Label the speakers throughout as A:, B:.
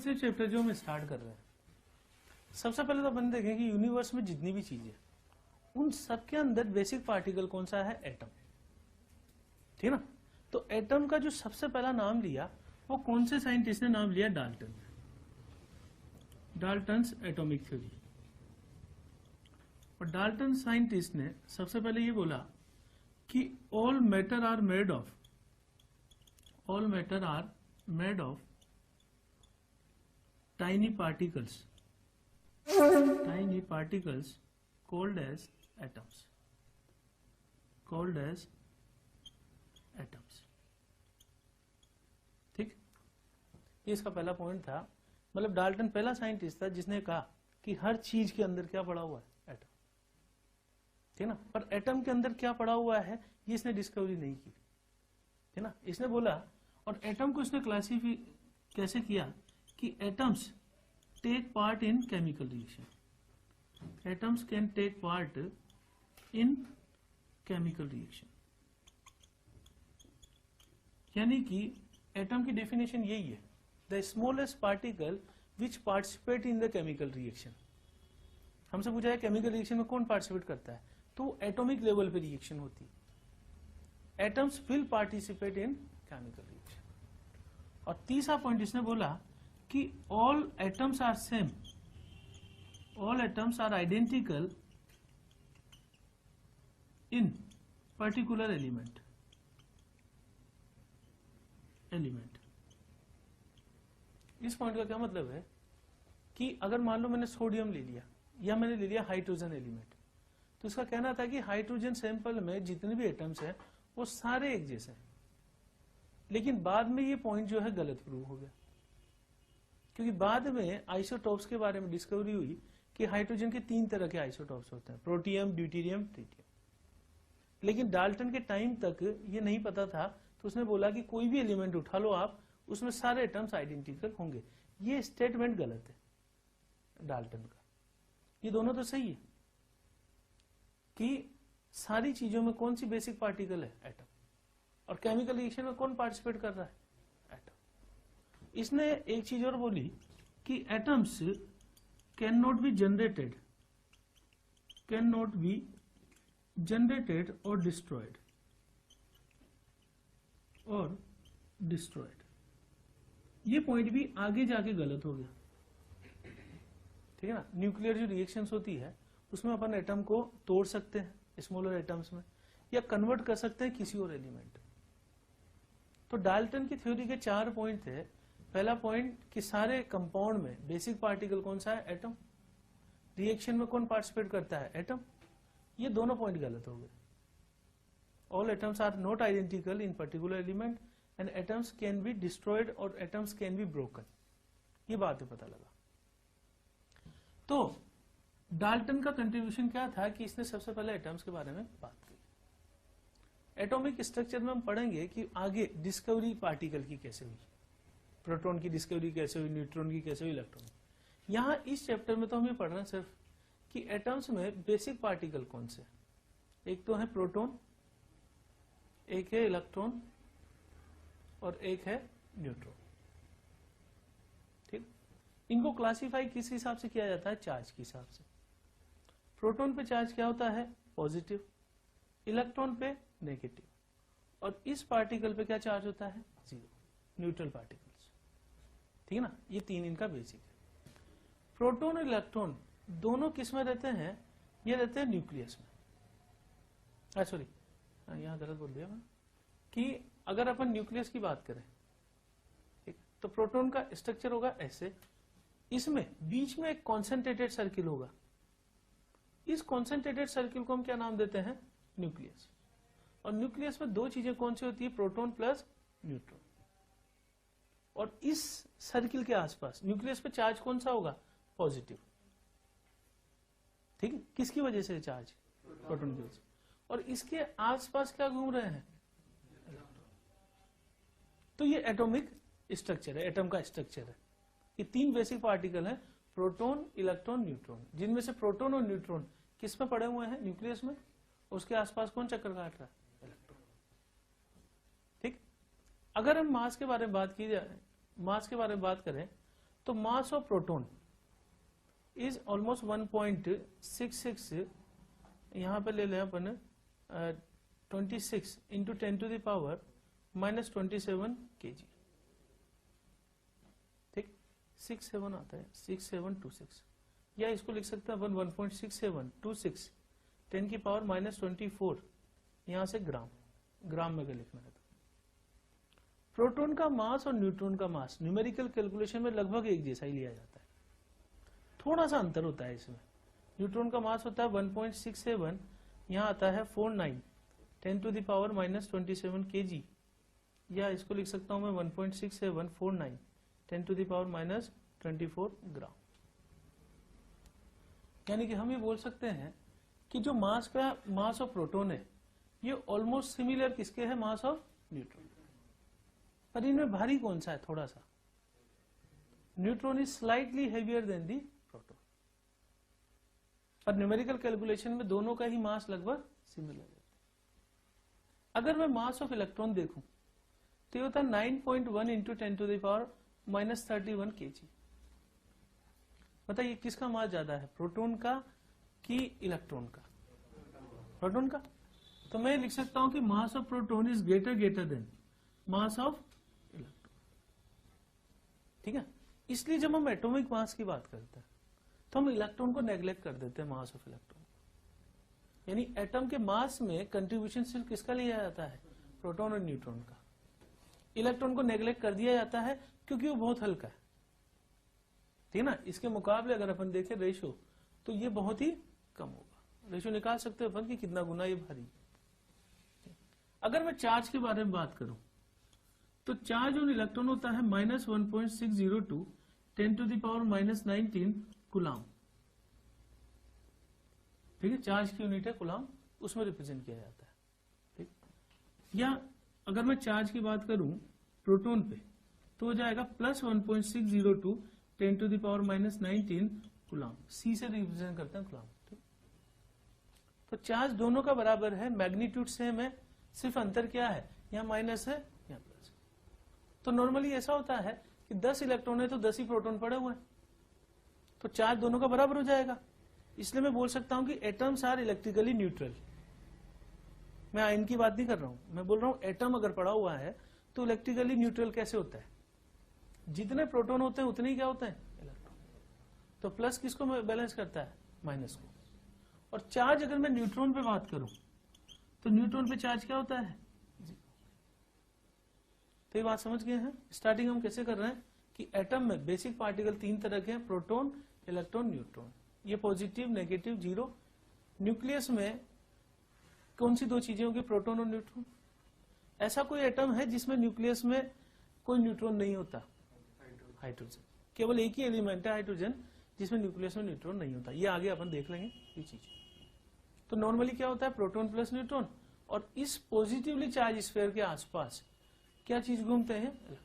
A: से चैप्टर जो हम स्टार्ट कर रहे हैं, सबसे पहले तो अपन देखें कि यूनिवर्स में जितनी भी चीजें उन सबके अंदर बेसिक पार्टिकल कौन सा है? एटम। ठीक ना? तो एटम का जो सबसे पहला नाम लिया वो कौन से साइंटिस्ट ने नाम लिया? डाल्टन। Dalton's atomic theory. और डाल्टन साइंटिस्ट ने सबसे पहले ये बोला कि all matter are made of tiny particles called as atoms ठीक, ये इसका पहला पॉइंट था। मतलब डाल्टन पहला साइंटिस्ट था जिसने कहा कि हर चीज के अंदर क्या पड़ा हुआ है? एटम। ठीक ना? पर एटम के अंदर क्या पड़ा हुआ है ये इसने डिस्कवरी नहीं की। ठीक ना? इसने बोला, और एटम को इसने क्लासिफाई कैसे किया कि atoms take part in chemical reaction. Atoms can take part in chemical reaction, यानी कि एटम की डेफिनेशन यही है, the smallest particle which participate in the chemical reaction. हमसे पूछा है केमिकल रिएक्शन में कौन पार्टिसिपेट करता है, तो एटॉमिक लेवल पे रिएक्शन होती है। Atoms will participate in chemical reaction. और तीसरा पॉइंट इसने बोला कि all atoms are same, all atoms are identical in particular element. इस पॉइंट का क्या मतलब है कि अगर मान लो मैंने सोडियम ले लिया या मैंने ले लिया हाइड्रोजन एलिमेंट, तो इसका कहना था कि हाइड्रोजन सैंपल में जितने भी एटम्स हैं वो सारे एक जैसे हैं। लेकिन बाद में ये पॉइंट जो है गलत प्रूव हो गया, क्योंकि बाद में आइसोटॉप्स के बारे में डिस्कवरी हुई कि हाइड्रोजन के 3 तरह के आइसोटॉप्स होते हैं, प्रोटियम, ड्यूटेरियम, ट्रिटियम। लेकिन डाल्टन के टाइम तक ये नहीं पता था, तो उसने बोला कि कोई भी एलिमेंट उठा लो आप, उसमें सारे एटम्स आइडेंटिकल होंगे। ये स्टेटमेंट गलत है डाल्टन का। ये दोनों तो सही है कि सारी चीजों में कौन सी बेसिक पार्टिकल है? एटम। और केमिकल रिएक्शन में कौन पार्टिसिपेट कर रहा है? एटम। इसने एक चीज और बोली कि atoms can not be generated और डिस्ट्रॉयड। ये पॉइंट भी आगे जाके गलत हो गया। ठीक है ना? न्यूक्लियर जो रिएक्शंस होती है उसमें अपन एटम को तोड़ सकते हैं स्मॉलर एटम्स में, या कन्वर्ट कर सकते हैं किसी और एलिमेंट। तो डाल्टन की थ्योरी के 4 पॉइंट थे। पहला पॉइंट कि सारे कंपाउंड में बेसिक पार्टिकल कौन सा है? एटम। रिएक्शन में कौन पार्टिसिपेट करता है? एटम। ये दोनों पॉइंट गलत हो गए। All atoms are not identical in particular element and atoms can be destroyed और एटम्स कैन बी ब्रोकन। ये बातें पता लगा। तो डाल्टन का कंट्रीब्यूशन क्या था कि इसने सबसे पहले एटम्स के बारे में बात की। एटॉमिक स्ट्रक्चर में हम पढ़ेंगे कि आगे डिस्कवरी पार्टिकल की कैसे हुई, प्रोटॉन की डिस्कवरी कैसे हुई, न्यूट्रॉन की कैसे हुई, इलेक्ट्रॉन। यहां इस चैप्टर में तो हम ये पढ़ रहे हैं सिर्फ कि एटम्स में बेसिक पार्टिकल कौन से। एक तो है प्रोटॉन, एक है इलेक्ट्रॉन और एक है न्यूट्रॉन। ठीक, इनको क्लासिफाई किस हिसाब से किया जाता है? चार्ज के हिसाब से। प्रोटॉन पे चार्ज क्या होता है? पॉजिटिव। इलेक्ट्रॉन पे नेगेटिव। और इस पार्टिकल पे क्या चार्ज होता है? 0, न्यूट्रल पार्टिकल्स। ठीक है ना? ये 3 इनका बेसिक है। प्रोटॉन और इलेक्ट्रॉन दोनों किस में रहते हैं? ये रहते हैं न्यूक्लियस में। सॉरी, यहां गलत बोल दिया मैं, कि अगर अपन न्यूक्लियस की बात करें, ठीक, तो प्रोटॉन का स्ट्रक्चर होगा ऐसे। इसमें बीच में एक कॉन्सेंट्रेटेड सर्किल होगा। इस कॉन्सेंट्रेटेड सर्किल को हम क्या नाम देते हैं? न्यूक्लियस। और न्यूक्लियस में 2 चीजें कौन सी होती है? Proton plus neutron. और इस सर्किल के आसपास न्यूक्लियस पे चार्ज कौन सा होगा? पॉजिटिव। ठीक है? किसकी वजह से चार्ज? प्रोटॉन की वजह से। और इसके आसपास क्या घूम रहे हैं? तो ये एटॉमिक स्ट्रक्चर है, एटम का स्ट्रक्चर है। ये 3 बेसिक पार्टिकल हैं, प्रोटॉन, इलेक्ट्रॉन, न्यूट्रॉन, जिनमें से प्रोटॉन और न्यूट्रॉन किस में पड़े हुए हैं? न्यूक्लियस में। उसके आसपास कौन चक्कर काट रहा है? इलेक्ट्रॉन। ठीक, अगर हम मास के बारे में बात की जाए, मास के बारे में बात करें, तो mass of proton is almost 1.66, यहां पे ले लें अपन 26 into 10 to the power -27 kg, ठीक, 67 आता है, 6726, या इसको लिख सकते हैं अपन 1.6726 10 की पावर -24, यहां से ग्राम में लिखना है। प्रोटॉन का मास और न्यूट्रॉन का मास न्यूमेरिकल कैलकुलेशन में लगभग एक जैसा ही लिया जाता है, थोड़ा सा अंतर होता है इसमें। न्यूट्रॉन का मास होता है 1.67, यहाँ आता है 49 10 टू द पावर -27 kg, या इसको लिख सकता हूं मैं 1.6749 10 टू द पावर -24 ग्राम। यानी कि हम ये बोल सकते हैं कि जो मास ऑफ प्रोटॉन है ये ऑलमोस्ट सिमिलर किसके है, मास ऑफ न्यूट्रॉन। पर इनमें भारी कौन सा है, थोड़ा सा neutron is slightly heavier than the proton. पर न्यूमेरिकल कैलकुलेशन में दोनों का ही मास लगभग सिमिलर है। अगर मैं मास ऑफ इलेक्ट्रॉन देखूं तो ये होता है 9.1 into 10 to the power -31 kg। बताइए किसका मास ज्यादा है, प्रोटॉन का कि इलेक्ट्रॉन का? प्रोटॉन का। तो मैं लिख सकता हूं कि मास of proton is greater then mass of electron, ठीक है। इसलिए जब हम एटॉमिक मास की बात करते हैं तो हम इलेक्ट्रॉन को नेग्लेक्ट कर देते हैं, मास ऑफ इलेक्ट्रॉन। यानी एटम के मास में कंट्रीब्यूशन सिर्फ किसका लिया जाता है, प्रोटॉन और न्यूट्रॉन का। इलेक्ट्रॉन को नेग्लेक्ट कर दिया जाता है क्योंकि वो बहुत हल्का है, ठीक है ना। इसके मुकाबले अगर अपन देखें रेशो तो ये बहुत ही कम होगा। रेशो निकाल सकते हैं अपन कि कितना गुना ये भारी है। अगर मैं चार्ज के बारे में बात करूं तो चार्ज ऑन इलेक्ट्रॉन होता है -1.602 10 टू द पावर -19 कूलाम, ठीक है। चार्ज की यूनिट है कूलाम, उसमें रिप्रेजेंट किया जाता है, ठीक। या अगर मैं चार्ज की बात करूं प्रोटॉन पे तो हो जाएगा +1.602 10 टू द पावर -19 कूलाम, सी से रिप्रेजेंट करते हैं कूलाम, ठीक। तो चार्ज दोनों का बराबर है, मैग्नीट्यूड सेम है, सिर्फ अंतर क्या है, यहाँ माइनस है यहाँ प्लस। तो नॉर्मली ऐसा होता है कि 10 इलेक्ट्रॉन है तो 10 ही प्रोटॉन पड़े हुए हैं, तो चार्ज दोनों का बराबर हो जाएगा। इसलिए मैं बोल सकता हूं कि एटम्स आर इलेक्ट्रिकली न्यूट्रल। मैं आयन की बात नहीं कर रहा हूं, मैं बोल रहा हूं एटम अगर पड़ा हुआ है तो इलेक्ट्रिकली न्यूट्रल कैसे होता है, जितने प्रोटॉन होते हैं उतने ही क्या होते हैं, इलेक्ट्रॉन। तो प्लस किसको बैलेंस करता है, माइनस को। और चार्ज अगर मैं न्यूट्रॉन पे बात करूं तो न्यूट्रॉन पे चार्ज क्या होता है, तो ये बात समझ गए हैं। स्टार्टिंग हम कैसे कर रहे हैं कि एटम में बेसिक पार्टिकल 3 तरह के हैं, प्रोटॉन, इलेक्ट्रॉन, न्यूट्रॉन। ये पॉजिटिव, नेगेटिव, जीरो। न्यूक्लियस में कौन सी दो चीजें होंगी, प्रोटॉन और न्यूट्रॉन। ऐसा कोई एटम है जिसमें न्यूक्लियस में कोई न्यूट्रॉन नहीं होता, हाइड्रोजन। केवल एक ही एलिमेंट है हाइड्रोजन जिसमें न्यूक्लियस में न्यूट्रॉन नहीं होता। ये आगे अपन देख लेंगे ये चीज। तो नॉर्मली क्या होता है, प्रोटॉन प्लस न्यूट्रॉन, और इस पॉजिटिवली चार्ज स्फीयर के आसपास क्या चीज घूमते हैं, इलेक्ट्रॉन।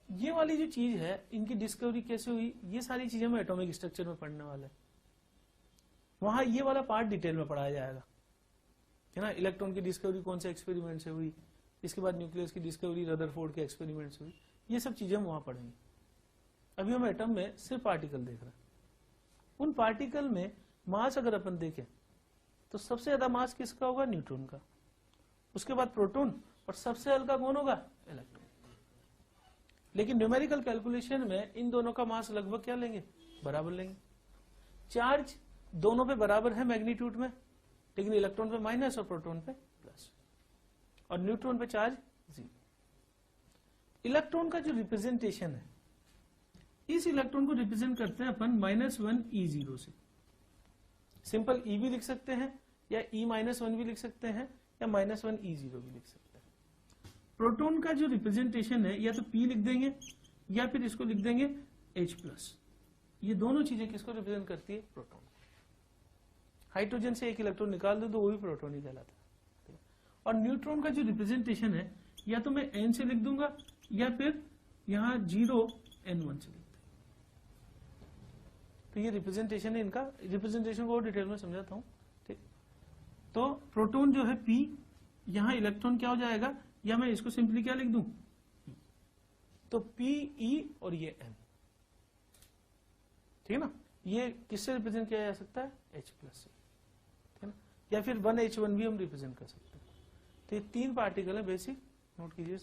A: ये वाली जो चीज है इनकी डिस्कवरी कैसे हुई, ये सारी चीजें हम एटॉमिक स्ट्रक्चर में पढ़ने वाले हैं। वहां ये वाला पार्ट डिटेल में पढ़ाया जाएगा, है ना। इलेक्ट्रॉन की डिस्कवरी कौन से एक्सपेरिमेंट से हुई, इसके बाद न्यूक्लियस की डिस्कवरी रदरफोर्ड के एक्सपेरिमेंट से हुई, ये सब चीजें हम वहां पढ़ेंगे। अभी हम एटम में सिर्फ पार्टिकल देख रहे हैं। उन पार्टिकल में मास अगर अपन देखें तो सबसे ज्यादा मास किसका होगा, न्यूट्रॉन का, उसके बाद प्रोटॉन, और सबसे हल्का कौन होगा, इलेक्ट्रॉन। लेकिन न्यूमेरिकल कैलकुलेशन में इन दोनों का मास लगभग क्या लेंगे, बराबर लेंगे। चार्ज दोनों पे बराबर है मैग्नीट्यूड में, लेकिन इलेक्ट्रॉन पे माइनस और प्रोटॉन पे प्लस, और न्यूट्रॉन पे चार्ज 0। इलेक्ट्रॉन का जो रिप्रेजेंटेशन है, इस इलेक्ट्रॉन को रिप्रेजेंट करते हैं अपन -1 E0 से। सिंपल E भी लिख सकते हैं, या E-1 भी लिख सकते हैं, या -1 E0 भी लिख सकते हैं। प्रोटॉन का जो रिप्रेजेंटेशन है, या तो P लिख देंगे या फिर इसको लिख देंगे H+। ये दोनों चीजें किसको रिप्रेजेंट करती है, प्रोटॉन। हाइड्रोजन से एक इलेक्ट्रॉन निकाल दो तो वो भी प्रोटॉन ही कहलाता है। और न्यूट्रॉन का जो रिप्रेजेंटेशन है, या तो मैं N से लिख दूंगा या फिर यहां 0N1 से लिख दूंगा। तो ये रिप्रेजेंटेशन है इनका। रिप्रेजेंटेशन को और डिटेल में समझाता हूं, ठीक। तो प्रोटॉन जो है P, यहां इलेक्ट्रॉन क्या हो जाएगा, या मैं इसको सिंपली क्या लिख दूं, तो Pe और ये N, ठीक है ना, ये किससे रिप्रेजेंट किया जा सकता है, H प्लस से, ठीक है ना, या फिर 1H1 भी हम रिप्रेजेंट कर सकते हैं। तो ये 3 पार्टिकल है बेसिक, नोट कीजिए।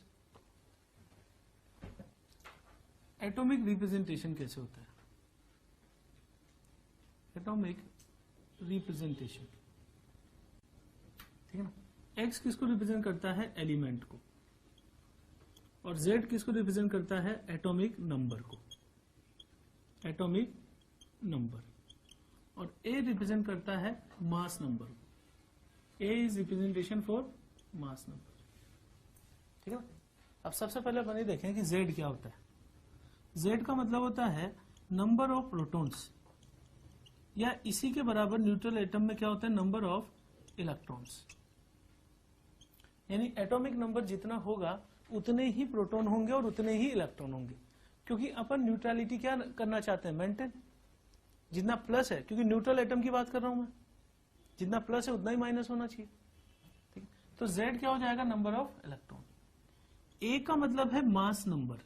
A: एटॉमिक रिप्रेजेंटेशन कैसे होता है, एटॉमिक रिप्रेजेंटेशन, ठीक है ना, X किसको रिप्रेजेंट करता है, एलिमेंट को, और Z किसको रिप्रेजेंट करता है, एटॉमिक नंबर को, एटॉमिक नंबर, और A रिप्रेजेंट करता है मास नंबर को। A is representation for mass number, ठीक है ना। अब सबसे पहले अपन ये देखें कि Z क्या होता है। Z का मतलब होता है नंबर ऑफ प्रोटॉन्स, या इसी के बराबर न्यूट्रल एटम में क्या होता है, नंबर ऑफ इलेक्ट्रॉन्स। यानी एटॉमिक नंबर जितना होगा उतने ही प्रोटॉन होंगे और उतने ही इलेक्ट्रॉन होंगे, क्योंकि अपन न्यूट्रलिटी क्या करना चाहते हैं, मेंटेन। जितना प्लस है, क्योंकि न्यूट्रल एटम की बात कर रहा हूं मैं, जितना प्लस है उतना ही माइनस होना चाहिए, ठीक। तो Z क्या हो जाएगा, नंबर ऑफ इलेक्ट्रॉन। A का मतलब है मास नंबर,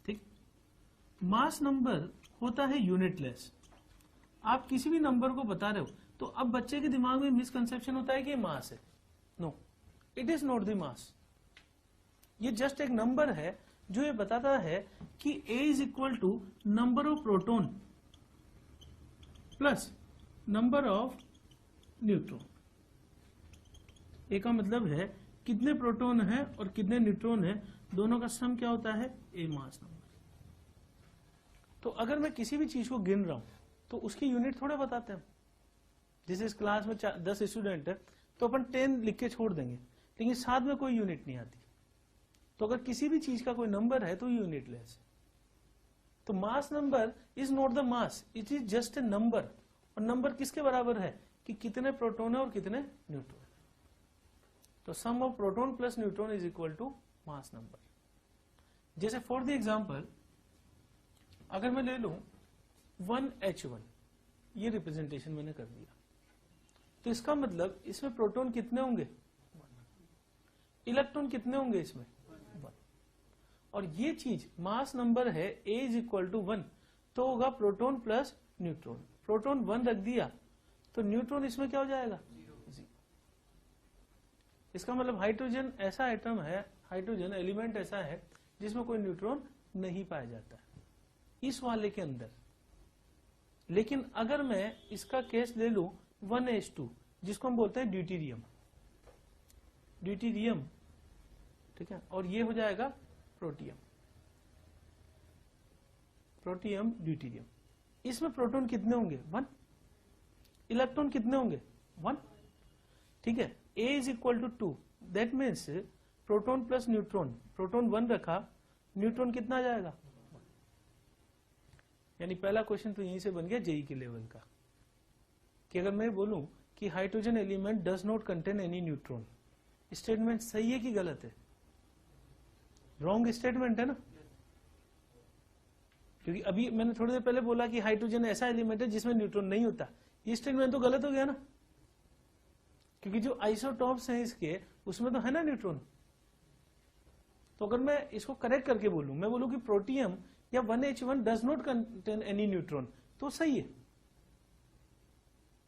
A: ठीक। मास नंबर होता है यूनिटलेस। आप किसी भी नंबर को बता रहे हो तो अब बच्चे के दिमाग में मिसकंसेप्शन होता है कि ये मास है। No, it is not the mass. ये जस्ट एक नंबर है जो ये बताता है कि A is equal to number of proton plus number of neutron. A का मतलब है कितने प्रोटॉन है और कितने न्यूट्रॉन है, दोनों का सम क्या होता है, A मास नंबर। तो अगर मैं किसी भी चीज को गिन रहा हूं तो उसकी यूनिट थोड़े बताते हैं। जैसे इस क्लास में 10 स्टूडेंट है तो अपन 10 लिख के छोड़ देंगे, लेकिन साथ में कोई यूनिट नहीं आती। तो अगर किसी भी चीज का कोई नंबर है तो यूनिट लेस है। तो mass number is not the mass, it is just a number. और नंबर किसके बराबर है, कि कितने प्रोटॉन है और कितने न्यूट्रॉन। तो sum of proton plus neutron is equal to mass number. जैसे फॉर द एग्जांपल अगर मैं ले लूं 1H1, ये रिप्रेजेंटेशन मैंने कर दिया, तो इसका मतलब इसमें प्रोटॉन कितने होंगे, इलेक्ट्रॉन कितने होंगे इसमें, 1। और ये चीज मास नंबर है, A इज इक्वल टू 1, तो होगा प्रोटॉन प्लस न्यूट्रॉन। प्रोटॉन 1 रख दिया तो न्यूट्रॉन इसमें क्या हो जाएगा, 0। इसका मतलब हाइड्रोजन ऐसा एटम है, हाइड्रोजन एलिमेंट ऐसा है जिसमें कोई न्यूट्रॉन नहीं पाया जाता है इस वाले के अंदर। लेकिन अगर मैं इसका केस ले लूं 1H2, जिसको हम बोलते हैं ड्यूटेरियम, ड्यूटेरियम, ठीक है, और ये हो जाएगा प्रोटियम, प्रोटियम ड्यूटेरियम। इसमें प्रोटॉन कितने होंगे, 1। इलेक्ट्रॉन कितने होंगे, 1, ठीक है। A is equal to 2, that means proton plus neutron, proton 1 रखा, न्यूट्रॉन कितना आ जाएगा, 1। यानी पहला क्वेश्चन तो यहीं से बन गया जेई के लेवल का, कि अगर मैं बोलूं कि hydrogen element does not contain any neutron, statement सही है कि गलत है, रॉन्ग स्टेटमेंट है ना। क्योंकि अभी मैंने थोड़ी देर पहले बोला कि हाइड्रोजन ऐसा एलिमेंट है जिसमें न्यूट्रॉन नहीं होता, ये स्टेटमेंट तो गलत हो गया ना, क्योंकि जो आइसोटॉप्स हैं इसके उसमें तो है ना न्यूट्रॉन। तो अगर मैं इसको करेक्ट करके बोलूं, मैं बोलूं कि प्रोटियम या 1H1 does not contain any neutron, तो सही है।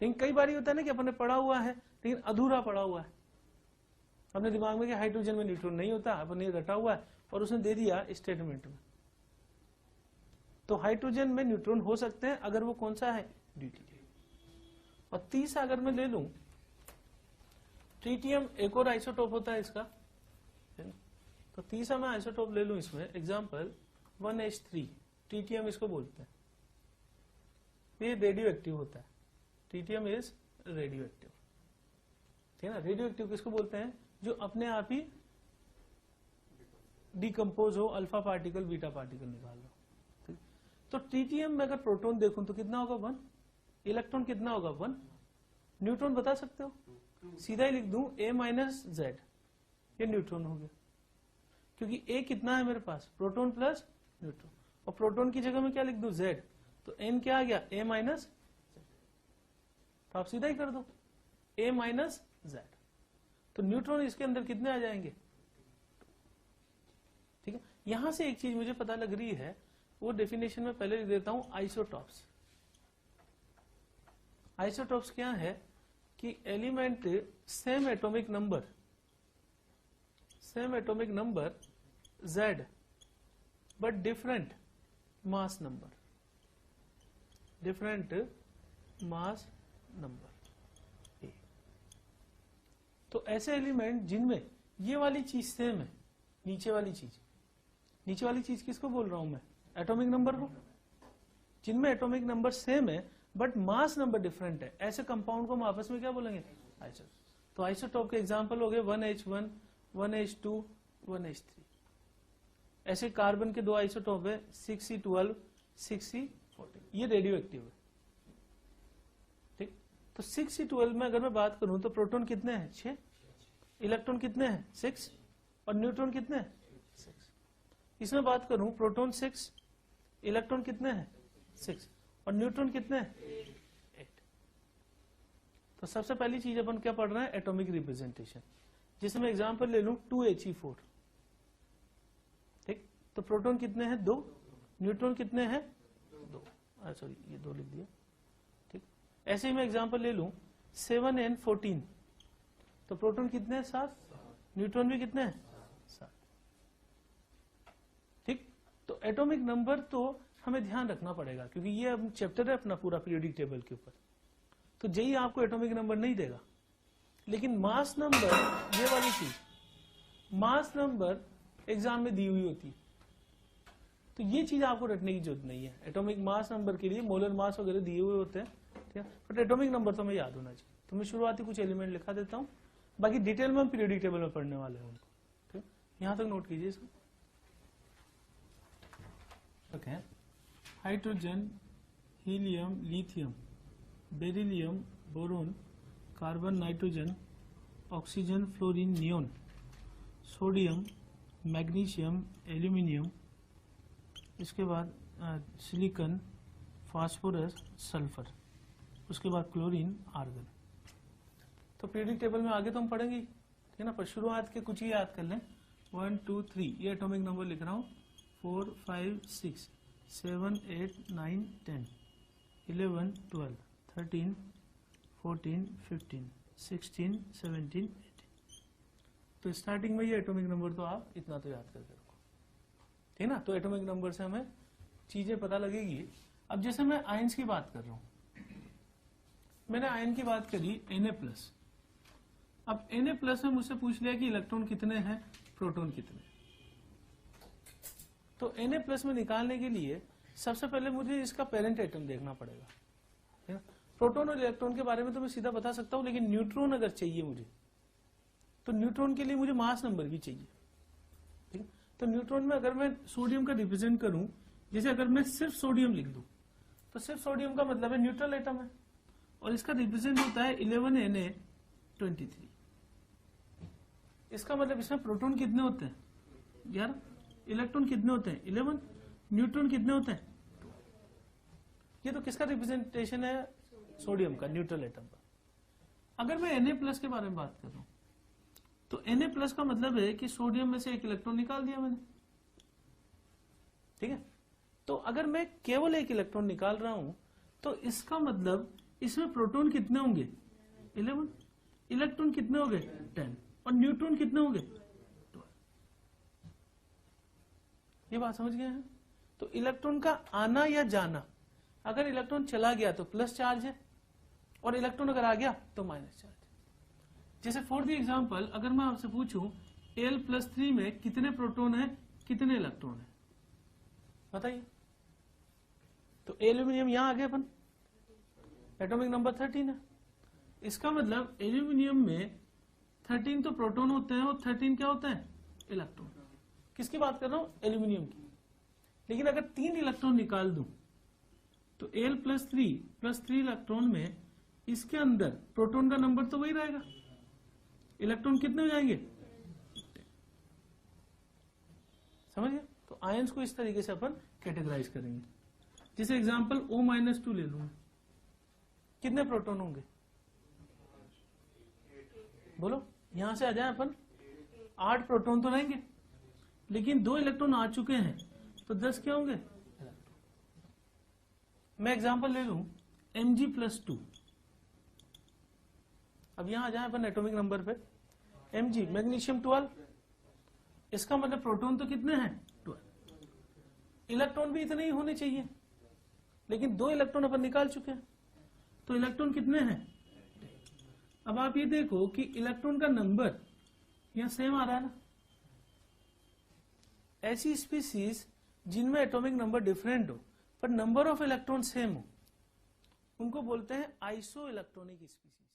A: लेकिन कई बार होता है ना कि अपने पढ़ा हुआ है लेकिन अधूरा पढ़ा हुआ है, अपने दिमाग में कि हाइड्रोजन में न्यूट्रॉन नहीं होता, अपने रटा हुआ है और उसने दे दिया स्टेटमेंट में। तो हाइड्रोजन में न्यूट्रॉन हो सकते हैं अगर वो कौन सा है, ड्यूटेरियम। और तीसरा अगर मैं ले लूं ट्रिटियम, एक और आइसोटोप होता है इसका, तो तीसरा मैं आइसोटोप ले लूं इसमें, एग्जांपल 1H3, ट्रिटियम इसको बोलते हैं। ये रेडियो एक्टिव होता है, ट्रिटियम इज रेडियो एक्टिव, ठीक है ना। रेडियो एक्टिव किसको बोलते हैं, जो अपने आप ही डिकम्पोज हो, अल्फा पार्टिकल बीटा पार्टिकल निकाल लो, ठीक। तो ट्रिटियम में अगर प्रोटॉन देखूं तो कितना होगा, 1। इलेक्ट्रॉन कितना होगा, 1। न्यूट्रॉन बता सकते हो, सीधा ही लिख दूं A माइनस Z, ये न्यूट्रॉन हो गया, क्योंकि A कितना है मेरे पास, प्रोटॉन प्लस न्यूट्रॉन, और प्रोटॉन की जगह में क्या लिख दूं, Z, तो N क्या आ गया, A माइनस Z। तो आप सीधा ही कर दो A माइनस Z, तो न्यूट्रॉन इसके अंदर कितने आ जाएंगे, ठीक है। यहां से एक चीज मुझे पता लग रही है, वो डेफिनेशन में पहले लिख देता हूं, आइसोटॉप्स। आइसोटॉप्स क्या है कि element same atomic number Z but different mass number, A। तो ऐसे एलिमेंट जिनमें ये वाली चीज सेम है, नीचे वाली चीज किसको बोल रहा हूं मैं, एटॉमिक नंबर को, जिनमें एटॉमिक नंबर सेम है बट मास नंबर डिफरेंट है, ऐसे कंपाउंड को हम आपस में क्या बोलेंगे, आइसोटॉप। तो आइसोटॉप के एग्जांपल हो गए 1H1, 1H2, 1H3। ऐसे कार्बन के दो आइसोटॉप है 6C12, 6C14, ये रेडियो एक्टिव है। ठीक, तो 6C12 में अगर मैं बात करूं तो प्रोटॉन कितने हैं, 6, इलेक्ट्रॉन कितने हैं, 6, और न्यूट्रॉन कितने हैं, 6। इसमें बात करूं प्रोटॉन 6, इलेक्ट्रॉन कितने हैं, 6, और न्यूट्रॉन कितने हैं, 8। तो सबसे पहली चीज अपन क्या पढ़ रहे हैं, एटॉमिक रिप्रेजेंटेशन। जिसे मैं एग्जांपल ले लूं 2He4, ठीक, तो प्रोटॉन कितने हैं, 2, न्यूट्रॉन कितने हैं, 2, सॉरी ये 2 लिख दिया। ठीक, ऐसे ही मैं एग्जांपल ले लूं 7N14, तो प्रोटॉन कितने हैं, 7, न्यूट्रॉन भी कितने हैं, 7। ठीक, तो एटॉमिक नंबर तो हमें ध्यान रखना पड़ेगा, क्योंकि ये अब चैप्टर है अपना पूरा पीरियोडिक टेबल के ऊपर। तो जेई आपको एटॉमिक नंबर नहीं देगा, लेकिन मास नंबर, ये वाली चीज मास नंबर एग्जाम में दी हुई होती है, तो ये चीज आपको रटने की जरूरत नहीं है। एटॉमिक मास नंबर के लिए मोलर मास वगैरह दिए हुए होते हैं, ठीक है, बट एटॉमिक नंबर तो हमें याद होना चाहिए। तो मैं शुरुआती कुछ एलिमेंट लिखा देता हूं, बाकी डिटेल में हम पीरियोडिक टेबल में पढ़ने वाले हैं उनको। ठीक, यहां तक नोट कीजिए इसको। Okay, hydrogen, helium, lithium, beryllium, boron, carbon, nitrogen, oxygen, fluorine, neon, sodium, magnesium, aluminium, इसके बाद सिलिकॉन, फास्फोरस, सल्फर, उसके बाद क्लोरीन, आर्गन। तो पीरियोडिक टेबल में आगे तो हम पढ़ेंगे, ठीक है ना, पर शुरुआत के कुछ ही याद कर लें। 1 2 3 ये एटॉमिक नंबर लिख रहा हूं, 4 5 6 7 8 9 10 11 12 13 14 15 16 17 18। तो स्टार्टिंग में ये एटॉमिक नंबर तो आप इतना तो याद करके रखो, ठीक है ना। तो एटॉमिक नंबर से हमें चीजें पता लगेगी। अब जैसे मैं आयंस की बात कर रहा हूं, मैंने आयन की बात करी Na+। अब Na+ में मुझसे पूछ लिया कि इलेक्ट्रॉन कितने हैं, प्रोटॉन कितने। तो Na+ में निकालने के लिए सबसे पहले मुझे इसका पेरेंट एटम देखना पड़ेगा, है ना। प्रोटॉन और इलेक्ट्रॉन के बारे में तो मैं सीधा बता सकता हूं, लेकिन न्यूट्रॉन अगर चाहिए मुझे, तो न्यूट्रॉन के लिए मुझे मास नंबर भी चाहिए, ठीक है। तो न्यूट्रॉन में अगर मैं सोडियम का रिप्रेजेंट करूं, जैसे अगर मैं सिर्फ सोडियम लिख दूं, तो सिर्फ सोडियम का मतलब है न्यूट्रल एटम है, और इसका रिप्रेजेंट होता है 11Na23। इसका मतलब इसमें प्रोटॉन कितने होते हैं, 11, इलेक्ट्रॉन कितने होते हैं, 11, न्यूट्रॉन कितने होते हैं, 2। ये तो किसका रिप्रेजेंटेशन है, सोडियम का, न्यूट्रल एटम का। अगर मैं Na+ के बारे में बात कर रहा हूं, तो Na+ का मतलब है कि सोडियम में से एक इलेक्ट्रॉन निकाल दिया मैंने, ठीक है। तो अगर मैं केवल एक इलेक्ट्रॉन निकाल रहा हूं, तो इसका मतलब इसमें प्रोटॉन कितने होंगे, 11, इलेक्ट्रॉन कितने हो गए, 10, और न्यूट्रॉन कितने हो गए, 12। ये बात समझ गए हैं। तो इलेक्ट्रॉन का आना या जाना, अगर इलेक्ट्रॉन चला गया तो प्लस चार्ज है, और इलेक्ट्रॉन अगर आ गया तो माइनस चार्ज है। जैसे फॉर द एग्जांपल, अगर मैं आपसे पूछूं Al+3 में कितने प्रोटॉन है, कितने इलेक्ट्रॉन है, बताइए। तो एल्यूमिनियम यहां आ गया अपन, एटॉमिक नंबर 13 है। इसका मतलब एल्यूमिनियम में 13 तो प्रोटॉन होते हैं, और 13 क्या होता है, इलेक्ट्रॉन। किसकी बात कर रहा हूं, एल्यूमिनियम की। लेकिन अगर 3 इलेक्ट्रॉन निकाल दूं, तो Al+3 इलेक्ट्रॉन में इसके अंदर प्रोटॉन का नंबर तो वही रहेगा, इलेक्ट्रॉन कितने हो जाएंगे, समझ गए। तो आयंस को इस तरीके से अपन कैटेगराइज करेंगे। जैसे एग्जांपल O-2 ले लूंगा, कितने प्रोटॉन होंगे, बोलो, यहां से आ जाए अपन, 8 प्रोटॉन तो रहेंगे। लेकिन 2 इलेक्ट्रॉन आ चुके हैं तो 10 क्या होंगे। मैं एग्जांपल ले लूं Mg+2। अब यहां आ जाए अपन एटॉमिक नंबर पे, Mg मैग्नीशियम 12, इसका मतलब प्रोटॉन तो कितने हैं 12, इलेक्ट्रॉन भी इतने ही होने चाहिए, लेकिन 2 इलेक्ट्रॉन अपन निकाल चुके हैं, तो इलेक्ट्रॉन कितने हैं। अब आप ये देखो कि इलेक्ट्रॉन का नंबर यहां सेम आ रहा है ना। ऐसी स्पीसीज जिनमें एटॉमिक नंबर डिफरेंट हो पर नंबर ऑफ इलेक्ट्रॉन सेम हो, उनको बोलते हैं आइसो इलेक्ट्रॉनिक स्पीसीज।